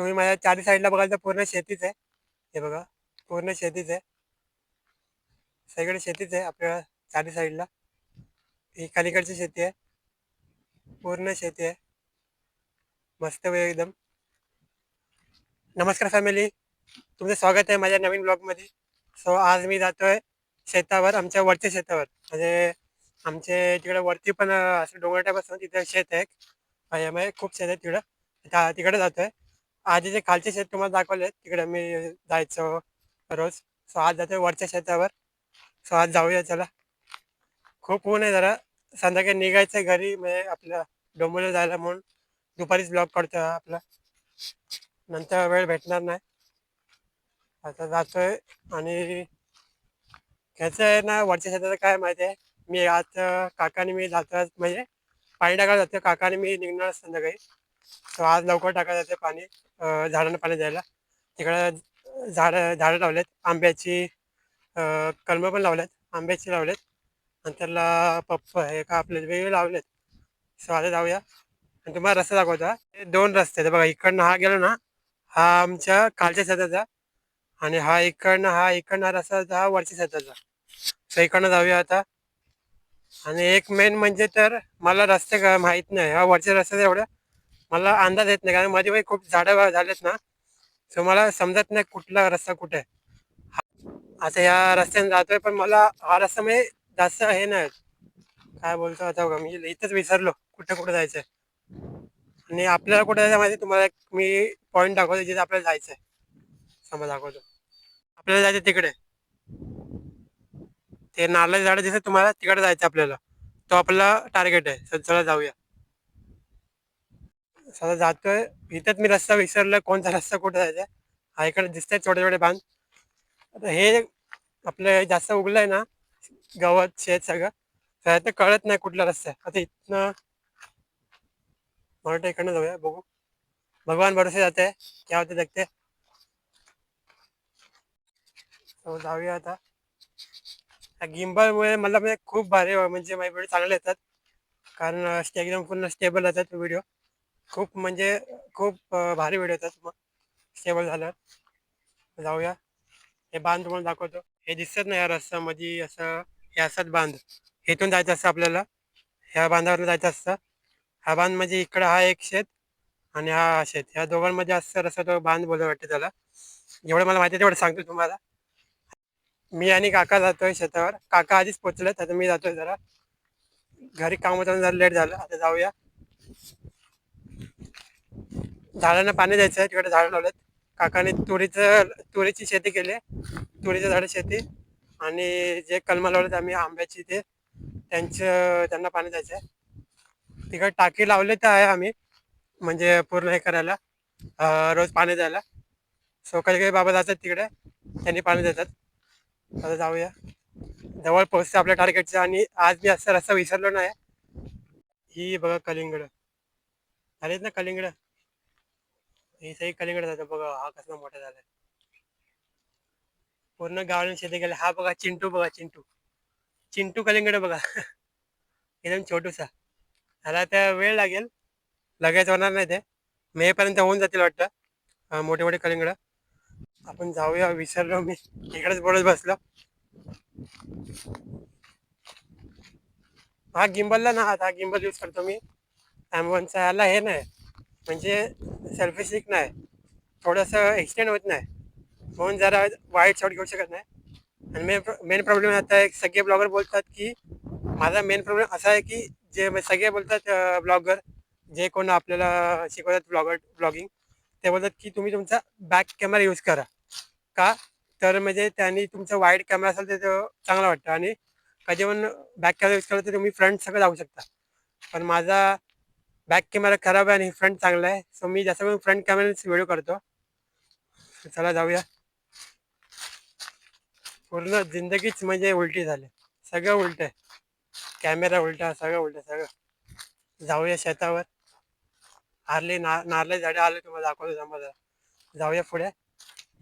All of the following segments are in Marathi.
तुम्ही माझ्या चारी साईडला बघाल तर पूर्ण शेतीच आहे. हे बघा, पूर्ण शेतीच आहे. सगळीकडे शेतीच आहे आपल्या चारी साईडला. ही खालीकडची शेती आहे, पूर्ण शेती आहे, मस्त वेळ एकदम. नमस्कार फॅमिली, तुमचं स्वागत आहे माझ्या नवीन ब्लॉगमध्ये. सो आज मी जातोय शेतावर, आमच्या वरच्या शेतावर. म्हणजे आमचे तिकडे वरती पण असं डोंगर टाईप असतं, तिथे शेत आहे. म्हणजे खूप शेत आहे तिकडं. तिकडे जातोय. आधी जे खालचे शेत तुम्हाला दाखवले तिकडे मी जायचो रोज. सो आज जातोय वरच्या शेतावर. सो आज जाऊया चला. खूप ऊन आहे जरा, संध्याकाळी निघायचं घरी, म्हणजे आपल्या डोंबोलीला जायला, म्हणून दुपारीच ब्लॉग काढतोय आपला. नंतर वेळ भेटणार नाही. आता जातोय आणि घ्यायचं आहे ना वरच्या शेताचं. काय माहिती आहे, मी आज काकाने मी जातो, म्हणजे पाणी टाकायला जातो. काकाने मी निघणार संध्याकाळी. सो आज लवकर टाकायला जाते पाणी, झाडांना पाणी द्यायला. तिकडं झाडं लावलेत आंब्याची, कलमं पण लावलेत, आंब्याची लावलेत, नंतरला हे का आपले वेगवेगळे लावलेत. सो आता जाऊया आणि तुम्हाला रस्ता दाखवतो. हे दोन रस्ते आहेत बघा. इकडनं हा गेलो ना, हा आमच्या खालच्या शेताचा, आणि हा इकडनं रस्ता होता, हा वरच्या शेताचा. सो इकडनं जाऊया आता. आणि एक मेन म्हणजे तर मला रस्ते का माहीत नाही, हा वरच्या रस्त्याचा एवढं मला अंदाज येत नाही, कारण मध्ये खूप झाडं झालेत ना. सो मला समजत नाही कुठला रस्ता कुठे आहे. आता या रस्त्याने जातोय, पण मला हा रस्ता म्हणजे जास्त हे नाही, काय बोलतो आता बघा, मी इथंच विसरलो कुठे कुठे जायचंय. आणि आपल्याला कुठे जायचं माहिती, तुम्हाला एक मी पॉईंट दाखवतो जिथे आपल्याला जायचंय. समज दाखवतो, आपल्याला जायचं तिकडे. ते नारळाचं झाड दिसत तुम्हाला, तिकडे जायचं आपल्याला. तो आपला टार्गेट आहे. तर चला जाऊया. चला जातोय. इथंच मी रस्ता विसरलो, कोणता रस्ता कुठे जायचा. हा इकडे दिसतंय छोटे छोटे बांध. आता हे आपलं जास्त उगलंय ना, गवत शेत सगळं, तर ते कळत नाही कुठला रस्ता आहे. आता इथनं मराठा इकडनं जाऊया, बघू. भगवान भरोसे जाते, क्या होते देखते. तो जाऊया आता. गिम्बलमुळे मला म्हणजे खूप भारी, म्हणजे माझे व्हिडिओ चांगले येतात, कारण एकदम पूर्ण स्टेबल येतात व्हिडिओ. खूप म्हणजे खूप भारी व्हिडिओ येतात मग स्टेबल झाल्यावर. जाऊया. हे बांध तुम्हाला दाखवतो. हे दिसत नाही या रस्त्यामध्ये असं, हे असतात बांध. इथून जायचं असतं आपल्याला, ह्या बांधावरून जायचं असतं. हा बांध म्हणजे इकडं हा एक शेत आणि हा शेत, ह्या दोघांमध्ये असं रस्ता, तो बांध बोलतो वाटतं त्याला. जेवढं मला माहिती आहे तेवढं सांगतो तुम्हाला. मी आणि काका जातोय शेतावर. काका आधीच पोचलेत, आता मी जातोय जरा घरी. काम होतं जरा लेट झालं. आता जाऊया. झाडांना पाणी द्यायचं आहे, तिकडे झाडं लावलेत. काकाने तुरीची शेती केली, तुरीच्या झाडं शेती. आणि जे कलमं लावलेत आम्ही आंब्याची, ते त्यांना पाणी द्यायचं आहे. तिकडे टाकी लावले तर आहे आम्ही, म्हणजे पूर्ण हे करायला, रोज पाणी द्यायला. सो काही काही बाबा जातात तिकडे, त्यांनी पाणी देतात. आता जाऊया. जवळ पोहोचतं आपल्या टार्गेटचं. आणि आज मी असं रस्ता विसरलो नाही. ही बघा कलिंगड आलेत ना, कलिंगड. ही सगळी कलिंगड जातं बघा. हा कसा मोठा झालाय, पूर्ण गावाला शेती केलं. हा बघा चिंटू, बघा चिंटू, चिंटू कलिंगड बघा. एकदम छोटूसा. ह्याला त्या वेळ लागेल, लगेच होणार नाही ते. मे पर्यंत होऊन जातील वाटतं मोठे मोठे कलिंगड. आपण जाऊया, विसरलो मी, इकडेच बोलत बसलो. हा गिंबलला ना, हा गिंबल यूज करतो मी. ॲम्बॉनचा ह्याला हे नाही, म्हणजे सेल्फी स्टिक नाही, थोडंसं एक्सटेंड होत नाही, म्हणून जरा वाईट शॉट घेऊ शकत नाही. आणि मेन प्रॉब्लेम आता एक, सगळे ब्लॉगर बोलतात की, माझा मेन प्रॉब्लेम असा आहे की, जे सगळे बोलतात ब्लॉगर, जे कोण आपल्याला शिकवतात ब्लॉगिंग, ते बोलतात की तुम्ही तुमचा बॅक कॅमेरा यूज करा. का तर म्हणजे त्यांनी तुमचा वाईड कॅमेरा असेल तर तो चांगला वाटतं, आणि कधी पण बॅक कॅमेरा यूज केला तर तुम्ही फ्रंट सगळं जाऊ शकता. पण माझा बॅक कॅमेरा खराब आहे आणि फ्रंट चांगला आहे. सो मी जास्त करून फ्रंट कॅमेराच व्हिडिओ करतो. चला जाऊया. पूर्ण जिंदगीच म्हणजे उलटी झाली, सगळं उलट आहे. कॅमेरा उलटा, सगळं उलट, सगळं. जाऊया शेतावर. नारळे झाडे आले, तुम्हाला दाखवतो समजा. जाऊया पुढे.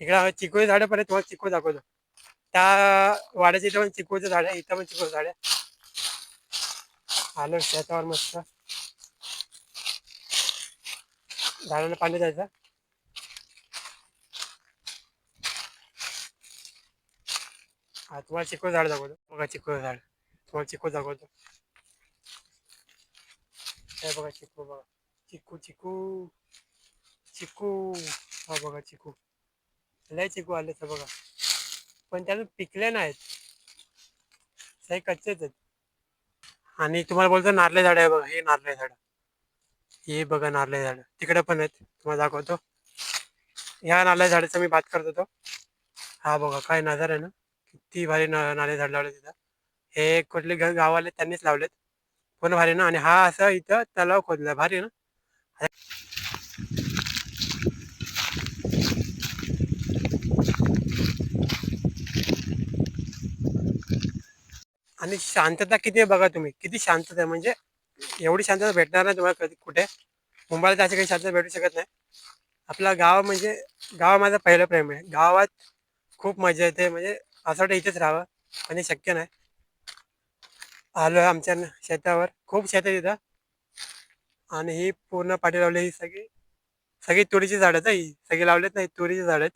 इकडे चिकूचे झाडं पण तुम्हाला चिकू दाखवतो. त्या वाड्याच्या इथं पण चिकूचं झाड आहे, इथं पण चिकूचं झाड आहे. आलो शेतावर मस्त. झाडाला पाणी द्यायचं. हा तुम्हाला चिकू झाड दाखवतो बघा. चिकू झाड तुम्हाला चिकू दाखवतो. हे बघा चिकू बघा. चिकू चिकू चिकू. हा बघा चिकू. लय चिकू आले तर बघा. पण त्यातून पिकले नाहीत. सही कच्चेच आहेत. आणि तुम्हाला बोलतो नारळे झाड आहे बघा. हे नारळे झाड. हे बघा नारळे झाड तिकडे पण आहेत. तुम्हाला दाखवतो. ह्या नारळे झाडाचा मी बात करत होतो. हा बघा काय नजर आहे ना. किती भारी नारळे झाड लावले तिथं. हे कुठले गावाले त्यांनीच लावलेत. पण भारी ना. आणि हा असं इथं तलाव खोदला भारी ना. आणि शांतता किती आहे बघा तुम्ही. किती शांतता आहे म्हणजे एवढी शांतता भेटणार नाही तुम्हाला कधी कुठे. मुंबईला त्याची काही शांतता भेटू शकत नाही. आपला गाव म्हणजे गाव माझं पहिलं प्रेम आहे. गावात खूप मजा येते म्हणजे असं वाटतं इथेच राहावं पण हे शक्य नाही. आलो आमच्या शेतावर. खूप शेत आहे तिथं. आणि ही पूर्ण पाठी लावली. ही सगळी सगळी तुरीची झाड आहेत. ही सगळी लावलेत नाही तुरीची झाड आहेत.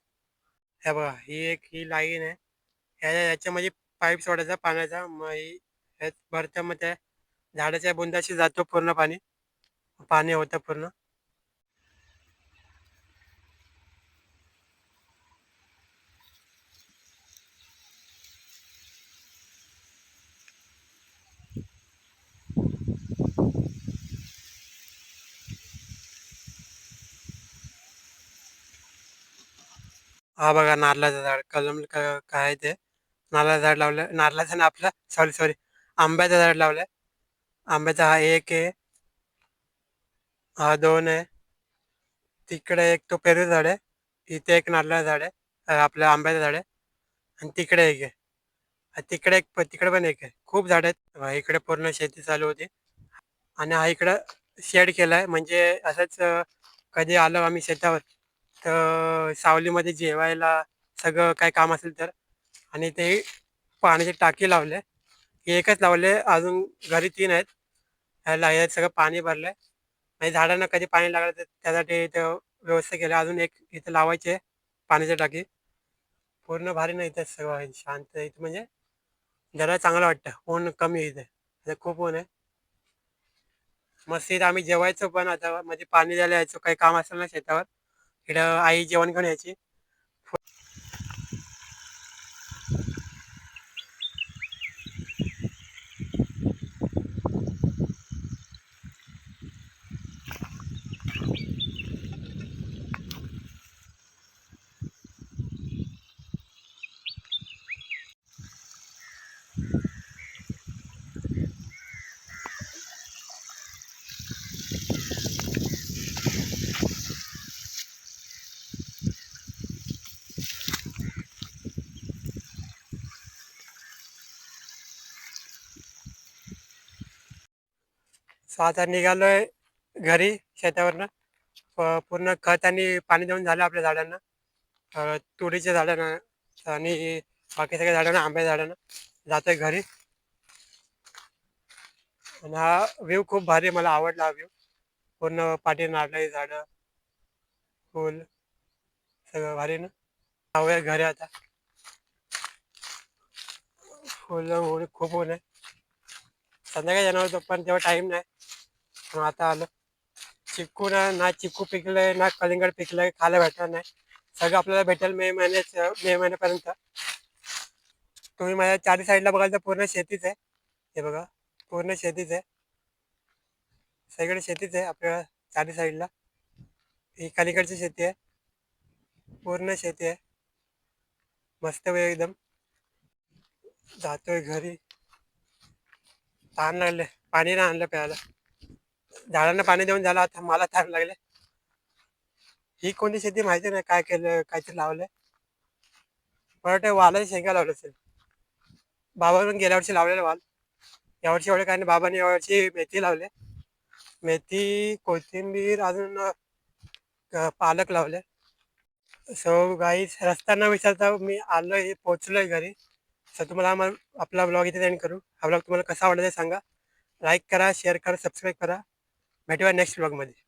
हे बघा ही लाईन आहे. याच्यामध्ये पाईप सोडायचा पाण्याचा. मग ह्यात भरतं मग त्या झाडाच्या बुंदाशी जातो पूर्ण पाणी. पाणी होतं पूर्ण. हा बघा नारळाचं झाड कलम काय ते नारळाचं झाड लावलं. नारळाचं ना आपलं सॉरी सॉरी आंब्याचं झाड लावलंय. आंब्याचा हा एक आहे. हा दोन आहे. तिकडे एक तो पेरू झाड आहे. इथे एक नारळाचं झाड आहे. आपलं आंब्याचं झाड आहे. आणि तिकडे एक आहे. तिकडे तिकडे पण एक आहे. खूप झाड आहेत. इकडे पूर्ण शेती चालू होती. आणि हा इकडं शेड केलाय म्हणजे असंच कधी आलो आम्ही शेतावर तर सावलीमध्ये जेवायला सगळं काय काम असेल तर. आणि ते पाण्याची टाकी लावले. एकच लावले अजून घरी 3 आहेत. ह्याला हे सगळं पाणी भरलंय. आणि झाडांना कधी पाणी लागलं तर त्यासाठी इथं व्यवस्था केली. अजून एक इथं लावायची आहे पाण्याची टाकी. पूर्ण भारी नाही इथं सगळं आहे. शांत इथं म्हणजे जरा चांगलं वाटतं. ऊन कमी आहे इथे. खूप ऊन आहे. मस्त इथं आम्ही जेवायचो पण आता म्हणजे पाणी द्यायला यायचो काही काम असेल ना शेतावर. इकडं आई जेवण घेऊन यायची. सो आता निघालोय घरी शेतावरनं. पूर्ण खत आणि पाणी देऊन झालं आपल्या झाडांना. तुरीच्या झाडांना आणि बाकी सगळ्या झाडांना आंब्याच्या झाडांना जातोय घरी. आणि हा व्ह्यू खूप भारी मला आवडला हा व्ह्यू. पूर्ण पाठी नारळी झाडं फुल सगळं भारी ना. जाऊया घरी आता. फुल ऊन खूप ऊन आहे. संध्याकाळी येणार होतो पण तेव्हा टाईम नाही. मग आता आलो. चिक्कू ना चिक्कू पिकलंय ना कलिंगड पिकलंय खायला भेटणार नाही. सगळं आपल्याला भेटेल मे महिन्यापर्यंत. तुम्ही माझ्या चारी साईडला बघाल तर पूर्ण शेतीच आहे. हे बघा पूर्ण शेतीच आहे. सगळीकडे शेतीच आहे आपल्या चारी साईडला. ही कलिंगडची शेती आहे. पूर्ण शेती आहे. मस्त वेळ एकदम. जातोय घरी. तहान लागले. पाणी नाही आणलं प्यायला. झाडांना पाणी देऊन झालं आता मला तहान लागले. ही कोणती शेती माहिती नाही काय केलं काहीतरी लावलंय. मला वाटतं वालाची शेंगा लावलं असेल. बाबा पण गेल्या वर्षी लावलेलं वाल. यावर्षी एवढे काय नाही. बाबांनी यावर्षी मेथी लावले. मेथी कोथिंबीर अजून पालक लावले. सो गाईस रस्ता न विचारता मी आलोय पोचलोय घरी. सो तुम्हाला आपला ब्लॉग इथे एंड करू. हा ब्लॉग तुम्हाला कसा आवडला ते सांगा. लाईक करा शेअर करा सबस्क्राईब करा. भेटूया नेक्स्ट ब्लॉगमध्ये.